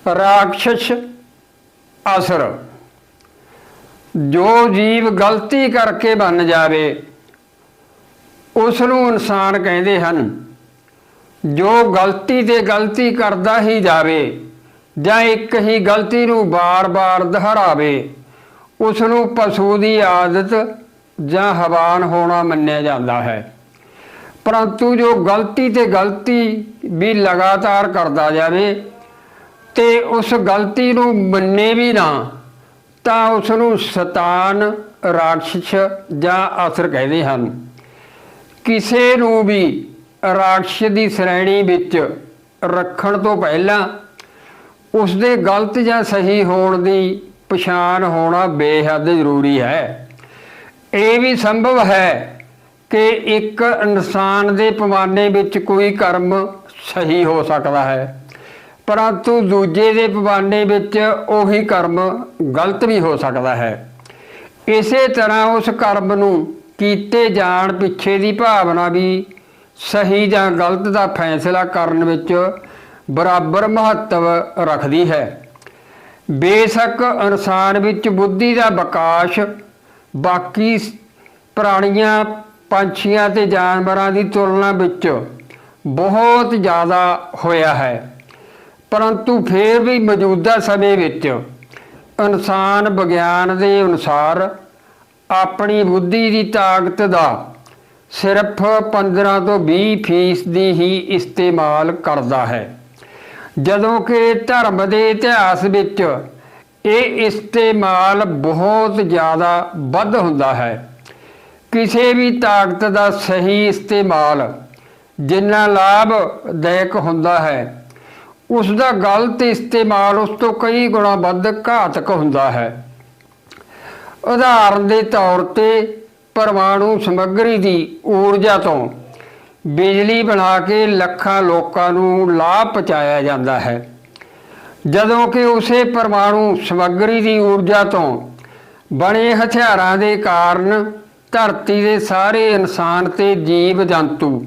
ਰਾਖਸ਼ ਅਸਰ। ਜੋ ਜੀਵ ਗਲਤੀ ਕਰਕੇ ਬਣ ਜਾਵੇ ਉਸ ਨੂੰ ਇਨਸਾਨ ਕਹਿੰਦੇ ਹਨ। ਜੋ ਗਲਤੀ ਤੇ ਗਲਤੀ ਕਰਦਾ ਹੀ ਜਾਵੇ ਜਾਂ ਇੱਕ ਹੀ ਗਲਤੀ ਨੂੰ ਬਾਰ-ਬਾਰ ਦੁਹਰਾਵੇ ਉਸ ਨੂੰ ਪਸ਼ੂ ਦੀ ਆਦਤ ਜਾਂ ਹੈਵਾਨ ਹੋਣਾ ਮੰਨਿਆ ਜਾਂਦਾ ਹੈ। ਪਰੰਤੂ ਜੋ ਗਲਤੀ ਤੇ ਗਲਤੀ ਵੀ ਲਗਾਤਾਰ ਕਰਦਾ ਜਾਵੇ ਤੇ ਉਸ ਗਲਤੀ ਨੂੰ ਮੰਨੇ ਵੀ ਨਾ ਤਾਂ ਉਸ ਨੂੰ ਸ਼ੈਤਾਨ, ਰਾਖਸ਼ ਜਾਂ ਅਸਰ ਕਹਿੰਦੇ ਹਨ। ਕਿਸੇ ਨੂੰ ਵੀ ਰਾਖਸ਼ ਦੀ ਸ਼੍ਰੇਣੀ ਵਿੱਚ ਰੱਖਣ ਤੋਂ ਪਹਿਲਾਂ ਉਸਦੇ ਗਲਤ ਜਾਂ ਸਹੀ ਹੋਣ ਦੀ ਪਛਾਣ ਹੋਣਾ ਬੇਹੱਦ ਜ਼ਰੂਰੀ ਹੈ। ਇਹ ਵੀ ਸੰਭਵ ਹੈ ਕਿ ਇੱਕ ਇਨਸਾਨ ਦੇ ਪੈਮਾਨੇ ਵਿੱਚ ਕੋਈ ਕਰਮ ਸਹੀ ਹੋ ਸਕਦਾ ਹੈ ਪਰੰਤੂ ਦੂਜੇ ਦੇ ਪੈਮਾਨੇ ਵਿੱਚ ਉਹੀ ਕਰਮ ਗਲਤ ਵੀ ਹੋ ਸਕਦਾ ਹੈ। ਇਸੇ ਤਰ੍ਹਾਂ ਉਸ ਕਰਮ ਨੂੰ ਕੀਤੇ ਜਾਣ ਪਿੱਛੇ ਦੀ ਭਾਵਨਾ ਵੀ ਸਹੀ ਜਾਂ ਗਲਤ ਦਾ ਫੈਸਲਾ ਕਰਨ ਵਿੱਚ ਬਰਾਬਰ ਮਹੱਤਵ ਰੱਖਦੀ ਹੈ। ਬੇਸ਼ੱਕ ਇਨਸਾਨ ਵਿੱਚ ਬੁੱਧੀ ਦਾ ਵਿਕਾਸ ਬਾਕੀ ਪ੍ਰਾਣੀਆਂ, ਪੰਛੀਆਂ ਤੇ ਜਾਨਵਰਾਂ ਦੀ ਤੁਲਨਾ ਵਿੱਚ ਬਹੁਤ ਜ਼ਿਆਦਾ ਹੋਇਆ ਹੈ ਪਰੰਤੂ ਫਿਰ ਵੀ ਮੌਜੂਦਾ ਸਮੇਂ ਵਿੱਚ ਇਨਸਾਨ ਵਿਗਿਆਨ ਦੇ ਅਨੁਸਾਰ ਆਪਣੀ ਬੁੱਧੀ ਦੀ ਤਾਕਤ ਦਾ ਸਿਰਫ 15 ਤੋਂ 20% ਹੀ ਇਸਤੇਮਾਲ ਕਰਦਾ ਹੈ, ਜਦੋਂ ਕਿ ਧਰਮ ਦੇ ਇਤਿਹਾਸ ਵਿੱਚ ਇਹ ਇਸਤੇਮਾਲ ਬਹੁਤ ਜ਼ਿਆਦਾ ਵੱਧ ਹੁੰਦਾ ਹੈ। ਕਿਸੇ ਵੀ ਤਾਕਤ ਦਾ ਸਹੀ ਇਸਤੇਮਾਲ ਜਿੰਨਾ ਲਾਭਦਾਇਕ ਹੁੰਦਾ ਹੈ ਉਸ ਦਾ ਗਲਤ ਇਸਤੇਮਾਲ ਉਸ ਤੋਂ ਕਈ ਗੁਣਾ ਵੱਧ ਘਾਤਕ ਹੁੰਦਾ ਹੈ। ਉਦਾਹਰਨ ਦੇ ਤੌਰ ਤੇ ਪਰਮਾਣੂ ਸਮੱਗਰੀ ਦੀ ਊਰਜਾ ਤੋਂ ਬਿਜਲੀ ਬਣਾ ਕੇ ਲੱਖਾਂ ਲੋਕਾਂ ਨੂੰ ਲਾਭ ਪਹੁੰਚਾਇਆ ਜਾਂਦਾ ਹੈ, ਜਦੋਂ ਕਿ ਉਸੇ ਪਰਮਾਣੂ ਸਮੱਗਰੀ ਦੀ ਊਰਜਾ ਤੋਂ ਬਣੇ ਹਥਿਆਰਾਂ ਦੇ ਕਾਰਨ ਧਰਤੀ ਦੇ ਸਾਰੇ ਇਨਸਾਨ ਤੇ ਜੀਵ ਜੰਤੂ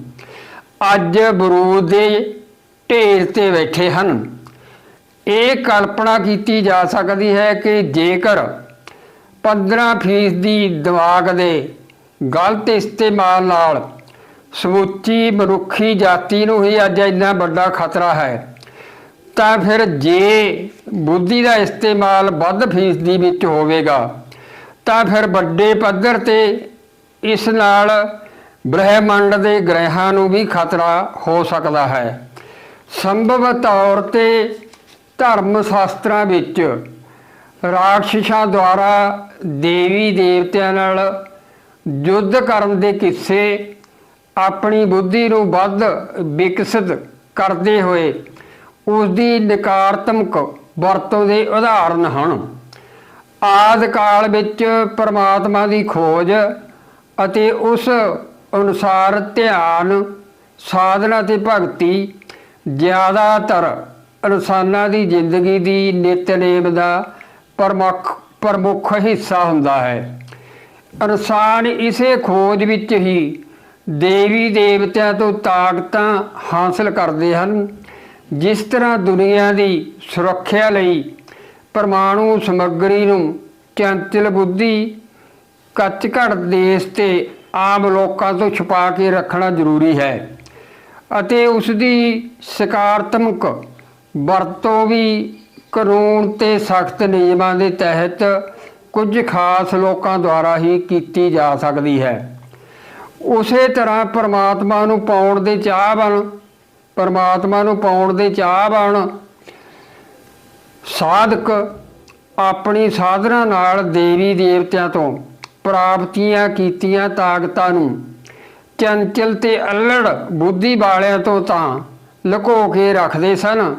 ਅੱਜ ਬਰੂਦ ਦੇ ਢੇਰ ਤੇ ਬੈਠੇ ਹਨ। ਇਹ ਕਲਪਨਾ ਕੀਤੀ ਜਾ ਸਕਦੀ ਹੈ ਕਿ ਜੇਕਰ 15% ਦਿਮਾਗ ਦੇ ਗਲਤ ਇਸਤੇਮਾਲ ਨਾਲ ਸਮੁੱਚੀ ਮਨੁੱਖੀ ਜਾਤੀ ਨੂੰ ਹੀ ਅੱਜ ਇੰਨਾ ਵੱਡਾ ਖਤਰਾ ਹੈ ਤਾਂ ਫਿਰ ਜੇ ਬੁੱਧੀ ਦਾ ਇਸਤੇਮਾਲ ਵੱਧ ਫੀਸਦੀ ਵਿੱਚ ਹੋਵੇਗਾ ਤਾਂ ਫਿਰ ਵੱਡੇ ਪੱਧਰ ਤੇ ਇਸ ਨਾਲ ਬ੍ਰਹਿਮੰਡ ਦੇ ਗ੍ਰਹਿਾਂ ਨੂੰ ਵੀ ਖਤਰਾ ਹੋ ਸਕਦਾ ਹੈ। ਸੰਭਵ ਤੌਰ ਤੇ ਧਰਮ ਸ਼ਾਸਤਰਾਂ ਵਿੱਚ ਰਾਖਸ਼ਾਂ ਦੁਆਰਾ ਦੇਵੀ ਦੇਵਤਿਆਂ ਨਾਲ ਯੁੱਧ ਕਰਨ ਦੇ ਕਿੱਸੇ ਆਪਣੀ ਬੁੱਧੀ ਨੂੰ ਵੱਧ ਵਿਕਸਿਤ ਕਰਦੇ ਹੋਏ ਉਸ ਦੀ ਨਕਾਰਾਤਮਕ ਵਰਤੋਂ ਦੇ ਉਦਾਹਰਨ ਹਨ। ਆਦਿ ਕਾਲ ਵਿੱਚ ਪਰਮਾਤਮਾ ਦੀ ਖੋਜ ਅਤੇ ਉਸ ਅਨੁਸਾਰ ਧਿਆਨ, ਸਾਧਨਾ ਤੇ ਭਗਤੀ ਜ਼ਿਆਦਾਤਰ ਇਨਸਾਨਾਂ ਦੀ ਜ਼ਿੰਦਗੀ ਦੀ ਨਿਤਨੇਮ ਦਾ ਪ੍ਰਮੁੱਖ ਹਿੱਸਾ ਹੁੰਦਾ ਹੈ। ਇਨਸਾਨ ਇਸੇ ਖੋਜ ਵਿੱਚ ਹੀ ਦੇਵੀ ਦੇਵਤਿਆਂ ਤੋਂ ਤਾਕਤਾਂ ਹਾਸਲ ਕਰਦੇ ਹਨ। ਜਿਸ ਤਰ੍ਹਾਂ ਦੁਨੀਆ ਦੀ ਸੁਰੱਖਿਆ ਲਈ ਪਰਮਾਣੂ ਸਮੱਗਰੀ ਨੂੰ ਚੰਚਲ ਬੁੱਧੀ, ਕੱਚਘੜ ਦੇਸ਼ ਤੇ ਆਮ ਲੋਕਾਂ ਤੋਂ ਛੁਪਾ ਕੇ ਰੱਖਣਾ ਜ਼ਰੂਰੀ ਹੈ ਅਤੇ ਉਸ ਦੀ ਸਕਾਰਾਤਮਕ ਵਰਤੋਂ ਵੀ ਕਾਨੂੰਨ ਤੇ ਸਖਤ ਨਿਯਮਾਂ ਦੇ ਤਹਿਤ ਕੁਝ ਖਾਸ ਲੋਕਾਂ ਦੁਆਰਾ ਹੀ ਕੀਤੀ ਜਾ ਸਕਦੀ ਹੈ। ਉਸੇ ਤਰ੍ਹਾਂ ਪਰਮਾਤਮਾ ਨੂੰ ਪਾਉਣ ਦੇ ਚਾਹਵਾਨ ਸਾਧਕ ਆਪਣੀ ਸਾਧਨਾ ਨਾਲ ਦੇਵੀ ਦੇਵਤਿਆਂ ਤੋਂ ਪ੍ਰਾਪਤੀਆਂ ਕੀਤੀਆਂ ਤਾਕਤਾਂ ਨੂੰ ਚੰਚਲ ਤੇ ਅਲੜ ਬੁੱਧੀ ਵਾਲਿਆਂ ਤੋਂ ਤਾਂ ਲੁਕੋ ਕੇ ਰੱਖਦੇ ਸਨ,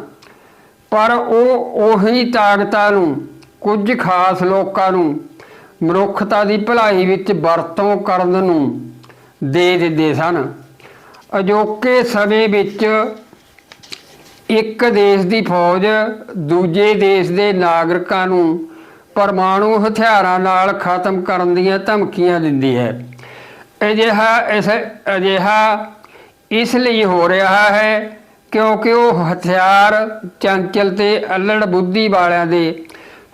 ਪਰ ਉਹੀ ਤਾਕਤਾਂ ਨੂੰ ਕੁਝ ਖਾਸ ਲੋਕਾਂ ਨੂੰ ਮਨੁੱਖਤਾ ਦੀ ਭਲਾਈ ਵਿੱਚ ਵਰਤੋਂ ਕਰਨ ਨੂੰ ਦੇ ਦਿੰਦੇ ਸਨ। ਅਜੋਕੇ ਸਮੇਂ ਵਿੱਚ ਇੱਕ ਦੇਸ਼ ਦੀ ਫੌਜ ਦੂਜੇ ਦੇਸ਼ ਦੇ ਨਾਗਰਿਕਾਂ ਨੂੰ ਪਰਮਾਣੂ ਹਥਿਆਰਾਂ ਨਾਲ ਖਤਮ ਕਰਨ ਦੀਆਂ ਧਮਕੀਆਂ ਦਿੰਦੀ ਹੈ। ਅਜਿਹਾ ਇਸ ਲਈ ਹੋ ਰਿਹਾ ਹੈ ਕਿਉਂਕਿ ਉਹ ਹਥਿਆਰ ਚੰਚਲ ਤੇ ਅਲੜ ਬੁੱਧੀ ਵਾਲਿਆਂ ਦੇ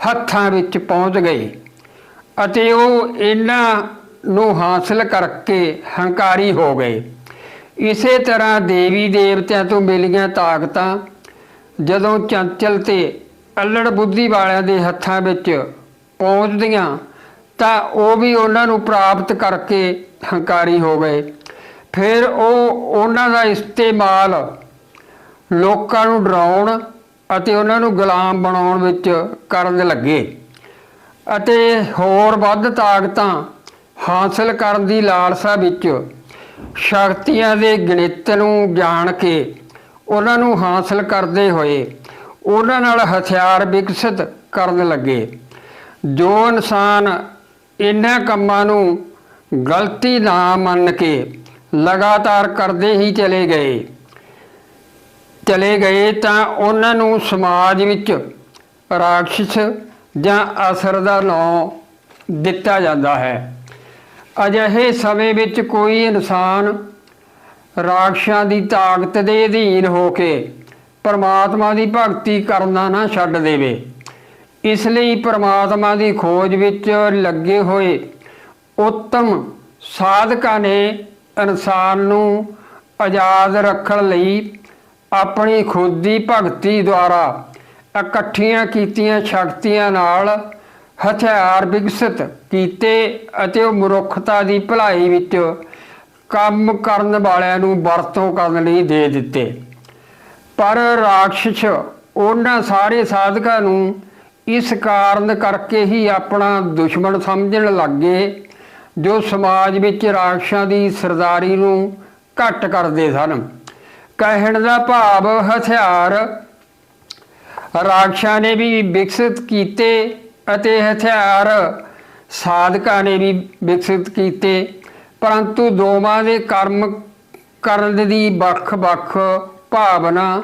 ਹੱਥਾਂ ਵਿੱਚ ਪਹੁੰਚ ਗਏ ਅਤੇ ਉਹ ਇਹਨਾਂ ਨੂੰ ਹਾਸਲ ਕਰਕੇ ਹੰਕਾਰੀ ਹੋ ਗਏ। ਇਸੇ ਤਰ੍ਹਾਂ ਦੇਵੀ ਦੇਵਤਿਆਂ ਤੋਂ ਮਿਲੀਆਂ ਤਾਕਤਾਂ ਜਦੋਂ ਚੰਚਲ ਤੇ ਅਲੜ ਬੁੱਧੀ ਵਾਲਿਆਂ ਦੇ ਹੱਥਾਂ ਵਿੱਚ ਪਹੁੰਚਦੀਆਂ ਤਾਂ ਉਹ ਵੀ ਉਹਨਾਂ ਨੂੰ ਪ੍ਰਾਪਤ ਕਰਕੇ ਹੰਕਾਰੀ ਹੋ ਗਏ। ਫਿਰ ਉਹ ਉਹਨਾਂ ਦਾ ਇਸਤੇਮਾਲ ਲੋਕਾਂ ਨੂੰ ਡਰਾਉਣ ਅਤੇ ਉਹਨਾਂ ਨੂੰ ਗੁਲਾਮ ਬਣਾਉਣ ਵਿੱਚ ਕਰਨ ਲੱਗੇ ਅਤੇ ਹੋਰ ਵੱਧ ਤਾਕਤਾਂ ਹਾਸਲ ਕਰਨ ਦੀ ਲਾਲਸਾ ਵਿੱਚ ਸ਼ਕਤੀਆਂ ਦੇ ਗਣਿਤ ਨੂੰ ਜਾਣ ਕੇ ਉਹਨਾਂ ਨੂੰ ਹਾਸਲ ਕਰਦੇ ਹੋਏ ਉਹਨਾਂ ਨਾਲ ਹਥਿਆਰ ਵਿਕਸਿਤ ਕਰਨ ਲੱਗੇ। ਜੋ ਇਨਸਾਨ ਇਹਨਾਂ ਕੰਮਾਂ ਨੂੰ ਗਲਤੀ ਨਾ ਮੰਨ ਕੇ ਲਗਾਤਾਰ ਕਰਦੇ ਹੀ ਚਲੇ ਗਏ ਤਾਂ ਉਹਨਾਂ ਨੂੰ ਸਮਾਜ ਵਿੱਚ ਰਾਖਸ਼ ਜਾਂ ਅਸਰ ਦਾ ਨਾਂ ਦਿੱਤਾ ਜਾਂਦਾ ਹੈ। ਅਜਿਹੇ ਸਮੇਂ ਵਿੱਚ ਕੋਈ ਇਨਸਾਨ ਰਾਖਸ਼ਾਂ ਦੀ ਤਾਕਤ ਦੇ ਅਧੀਨ ਹੋ ਕੇ ਪਰਮਾਤਮਾ ਦੀ ਭਗਤੀ ਕਰਨਾ ਨਾ ਛੱਡ ਦੇਵੇ। ਇਸ ਲਈ ਪਰਮਾਤਮਾ ਦੀ ਖੋਜ ਵਿੱਚ ਲੱਗੇ ਹੋਏ ਉੱਤਮ ਸਾਧਕਾਂ ਨੇ ਇਨਸਾਨ ਨੂੰ ਆਜ਼ਾਦ ਰੱਖਣ ਲਈ ਆਪਣੀ ਖੁਦ ਦੀ ਭਗਤੀ ਦੁਆਰਾ ਇਕੱਠੀਆਂ ਕੀਤੀਆਂ ਸ਼ਕਤੀਆਂ ਨਾਲ ਹਥਿਆਰ ਵਿਕਸਿਤ ਕੀਤੇ ਅਤੇ ਉਹ ਮਨੁੱਖਤਾ ਦੀ ਭਲਾਈ ਵਿੱਚ ਕੰਮ ਕਰਨ ਵਾਲਿਆਂ ਨੂੰ ਵਰਤੋਂ ਕਰਨ ਲਈ ਦੇ ਦਿੱਤੇ। ਪਰ ਰਾਖਸ਼ ਉਹਨਾਂ ਸਾਰੇ ਸਾਧਕਾਂ ਨੂੰ ਇਸ ਕਾਰਨ ਕਰਕੇ ਹੀ ਆਪਣਾ ਦੁਸ਼ਮਣ ਸਮਝਣ ਲੱਗੇ ਜੋ ਸਮਾਜ ਵਿੱਚ ਰਾਖਸ਼ਾਂ ਦੀ ਸਰਦਾਰੀ ਨੂੰ ਘੱਟ ਕਰਦੇ ਸਨ। ਕਹਿਣ ਦਾ ਭਾਵ ਹਥਿਆਰ ਰਾਖਸ਼ਾਂ ਨੇ ਵੀ ਵਿਕਸਿਤ ਕੀਤੇ ਅਤੇ ਹਥਿਆਰ ਸਾਧਕਾਂ ਨੇ ਵੀ ਵਿਕਸਿਤ ਕੀਤੇ, ਪਰੰਤੂ ਦੋਵਾਂ ਦੇ ਕਰਮ ਕਰਨ ਦੀ ਵੱਖ-ਵੱਖ ਭਾਵਨਾ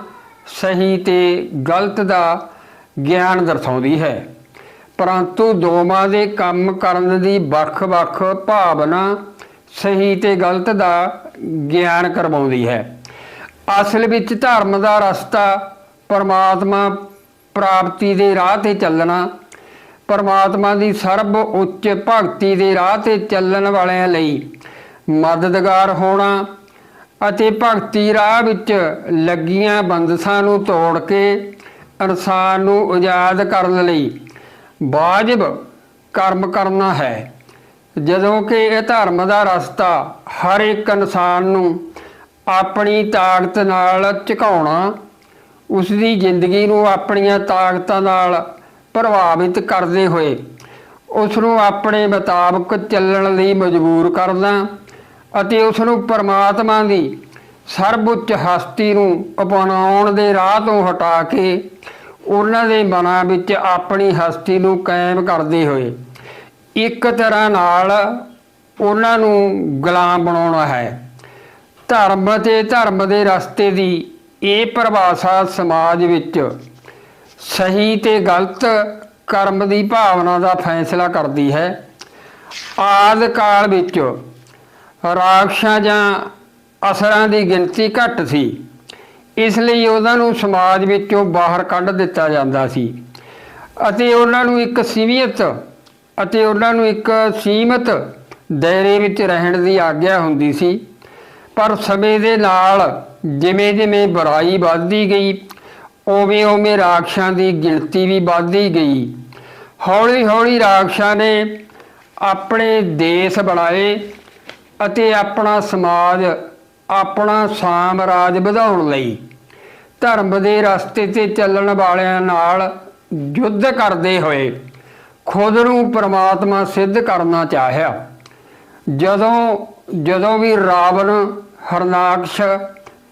ਸਹੀ ਤੇ ਗਲਤ ਦਾ ਗਿਆਨ ਦਰਸਾਉਂਦੀ ਹੈ। ਪਰੰਤੂ ਦੋਵਾਂ ਦੇ ਕੰਮ ਕਰਨ ਦੀ ਵੱਖ-ਵੱਖ ਭਾਵਨਾ ਸਹੀ ਤੇ ਗਲਤ ਦਾ ਗਿਆਨ ਕਰਵਾਉਂਦੀ ਹੈ। ਅਸਲ ਵਿੱਚ ਧਰਮ ਦਾ ਰਸਤਾ ਪਰਮਾਤਮਾ ਪ੍ਰਾਪਤੀ ਦੇ ਰਾਹ 'ਤੇ ਚੱਲਣਾ, ਪਰਮਾਤਮਾ ਦੀ ਸਰਬ ਉੱਚ ਭਗਤੀ ਦੇ ਰਾਹ 'ਤੇ ਚੱਲਣ ਵਾਲਿਆਂ ਲਈ ਮਦਦਗਾਰ ਹੋਣਾ ਅਤੇ ਭਗਤੀ ਰਾਹ ਵਿੱਚ ਲੱਗੀਆਂ ਬੰਦਸ਼ਾਂ ਨੂੰ ਤੋੜ ਕੇ ਇਨਸਾਨ ਨੂੰ ਆਜ਼ਾਦ ਕਰਨ ਲਈ ਵਾਜਬ ਕਰਮ ਕਰਨਾ ਹੈ। ਜਦੋਂ ਕਿ ਇਹ ਧਰਮ ਦਾ ਰਸਤਾ ਹਰ ਇੱਕ ਇਨਸਾਨ ਨੂੰ ਆਪਣੀ ਤਾਕਤ ਨਾਲ ਝੁਕਾਉਣਾ, ਉਸ ਦੀ ਜ਼ਿੰਦਗੀ ਨੂੰ ਆਪਣੀਆਂ ਤਾਕਤਾਂ ਨਾਲ ਪ੍ਰਭਾਵਿਤ ਕਰਦੇ ਹੋਏ ਉਸ ਨੂੰ ਆਪਣੇ ਮੁਤਾਬਕ ਚੱਲਣ ਲਈ ਮਜਬੂਰ ਕਰਨਾ ਅਤੇ ਉਸ ਨੂੰ ਪਰਮਾਤਮਾ ਦੀ ਸਰਬਉੱਚ ਹਸਤੀ ਨੂੰ ਅਪਣਾਉਣ ਦੇ ਰਾਹ ਤੋਂ ਹਟਾ ਕੇ ਉਹਨਾਂ ਦੇ ਮਨਾਂ ਵਿੱਚ ਆਪਣੀ ਹਸਤੀ ਨੂੰ ਕਾਇਮ ਕਰਦੇ ਹੋਏ ਇੱਕ ਤਰ੍ਹਾਂ ਨਾਲ ਉਹਨਾਂ ਨੂੰ ਗੁਲਾਮ ਬਣਾਉਣਾ ਹੈ। ਧਰਮ ਅਤੇ ਧਰਮ ਦੇ ਰਸਤੇ ਦੀ ਇਹ ਪਰਿਭਾਸ਼ਾ ਸਮਾਜ ਵਿੱਚ ਸਹੀ ਤੇ ਗਲਤ ਕਰਮ ਦੀ ਭਾਵਨਾ ਦਾ ਫੈਸਲਾ ਕਰਦੀ ਹੈ। ਆਦਿ ਕਾਲ ਵਿੱਚ ਰਾਖਸ਼ਾਂ ਜਾਂ ਅਸਰਾਂ ਦੀ ਗਿਣਤੀ ਘੱਟ ਸੀ, ਇਸ ਲਈ ਉਹਨਾਂ ਨੂੰ ਸਮਾਜ ਵਿੱਚੋਂ ਬਾਹਰ ਕੱਢ ਦਿੱਤਾ ਜਾਂਦਾ ਸੀ ਅਤੇ ਉਹਨਾਂ ਨੂੰ ਇੱਕ ਸੀਮਤ ਦਾਇਰੇ ਵਿੱਚ ਰਹਿਣ ਦੀ ਆਗਿਆ ਹੁੰਦੀ ਸੀ। ਪਰ ਸਮੇਂ ਦੇ ਨਾਲ ਜਿਵੇਂ ਜਿਵੇਂ ਬੁਰਾਈ ਵੱਧਦੀ ਗਈ ਉਵੇਂ ਉਵੇਂ ਰਾਖਸ਼ਾਂ ਦੀ ਗਿਣਤੀ ਵੀ ਵੱਧਦੀ ਗਈ। ਹੌਲੀ ਹੌਲੀ ਰਾਖਸ਼ਾਂ ਨੇ ਆਪਣੇ ਦੇਸ਼ ਬਣਾਏ ਅਤੇ ਆਪਣਾ ਸਮਾਜ, ਆਪਣਾ ਸਾਮਰਾਜ ਵਧਾਉਣ ਲਈ ਧਰਮ ਦੇ ਰਸਤੇ 'ਤੇ ਚੱਲਣ ਵਾਲਿਆਂ ਨਾਲ ਯੁੱਧ ਕਰਦੇ ਹੋਏ ਖੁਦ ਨੂੰ ਪਰਮਾਤਮਾ ਸਿੱਧ ਕਰਨਾ ਚਾਹਿਆ। ਜਦੋਂ ਵੀ ਰਾਵਣ, ਹਰਨਾਕਸ਼,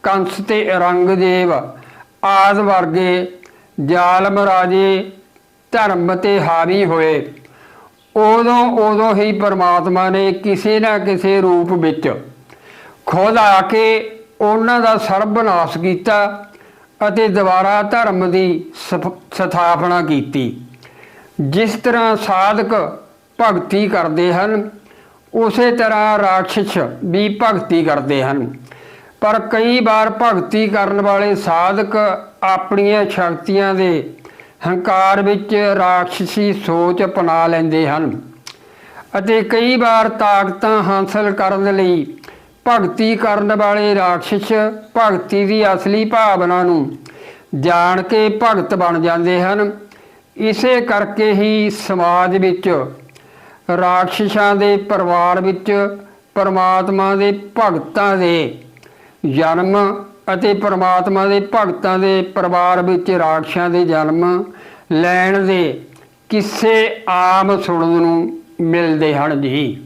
ਕੰਸ ਤੇ ਔਰੰਗਜ਼ੇਬ ਆਦਿ ਵਰਗੇ ਜ਼ਾਲਮ ਰਾਜੇ ਧਰਮ 'ਤੇ ਹਾਵੀ ਹੋਏ, ਉਦੋਂ ਹੀ ਪਰਮਾਤਮਾ ਨੇ ਕਿਸੇ ਨਾ ਕਿਸੇ ਰੂਪ ਵਿੱਚ ਖੁਦ ਆ ਕੇ ਉਹਨਾਂ ਦਾ ਸਰਬਨਾਸ਼ ਕੀਤਾ ਅਤੇ ਦੁਬਾਰਾ ਧਰਮ ਦੀ ਸਥਾਪਨਾ ਕੀਤੀ। ਜਿਸ ਤਰ੍ਹਾਂ ਸਾਧਕ ਭਗਤੀ ਕਰਦੇ ਹਨ ਉਸੇ ਤਰ੍ਹਾਂ ਰਾਖਸ਼ ਵੀ ਭਗਤੀ ਕਰਦੇ ਹਨ, ਪਰ ਕਈ ਵਾਰ ਭਗਤੀ ਕਰਨ ਵਾਲੇ ਸਾਧਕ ਆਪਣੀਆਂ ਸ਼ਕਤੀਆਂ ਦੇ ਹੰਕਾਰ ਵਿੱਚ ਰਾਖਸ਼ੀ ਸੋਚ ਅਪਣਾ ਲੈਂਦੇ ਹਨ ਅਤੇ ਕਈ ਵਾਰ ਤਾਕਤਾਂ ਹਾਸਲ ਕਰਨ ਲਈ ਭਗਤੀ ਕਰਨ ਵਾਲੇ ਰਾਖਸ਼ ਭਗਤੀ ਦੀ ਅਸਲੀ ਭਾਵਨਾ ਨੂੰ ਜਾਣ ਕੇ ਭਗਤ ਬਣ ਜਾਂਦੇ ਹਨ। ਇਸੇ ਕਰਕੇ ਹੀ ਸਮਾਜ ਵਿੱਚ ਰਾਖਸ਼ਾਂ ਦੇ ਪਰਿਵਾਰ ਵਿੱਚ ਪਰਮਾਤਮਾ ਦੇ ਭਗਤਾਂ ਦੇ ਜਨਮ ਅਤੇ ਪਰਮਾਤਮਾ ਦੇ ਭਗਤਾਂ ਦੇ ਪਰਿਵਾਰ ਵਿੱਚ ਰਾਖਸ਼ਾਂ ਦੇ ਜਨਮ ਲੈਣ ਦੇ ਕਿੱਸੇ ਆਮ ਸੁਣਨ ਨੂੰ ਮਿਲਦੇ ਹਨ ਜੀ।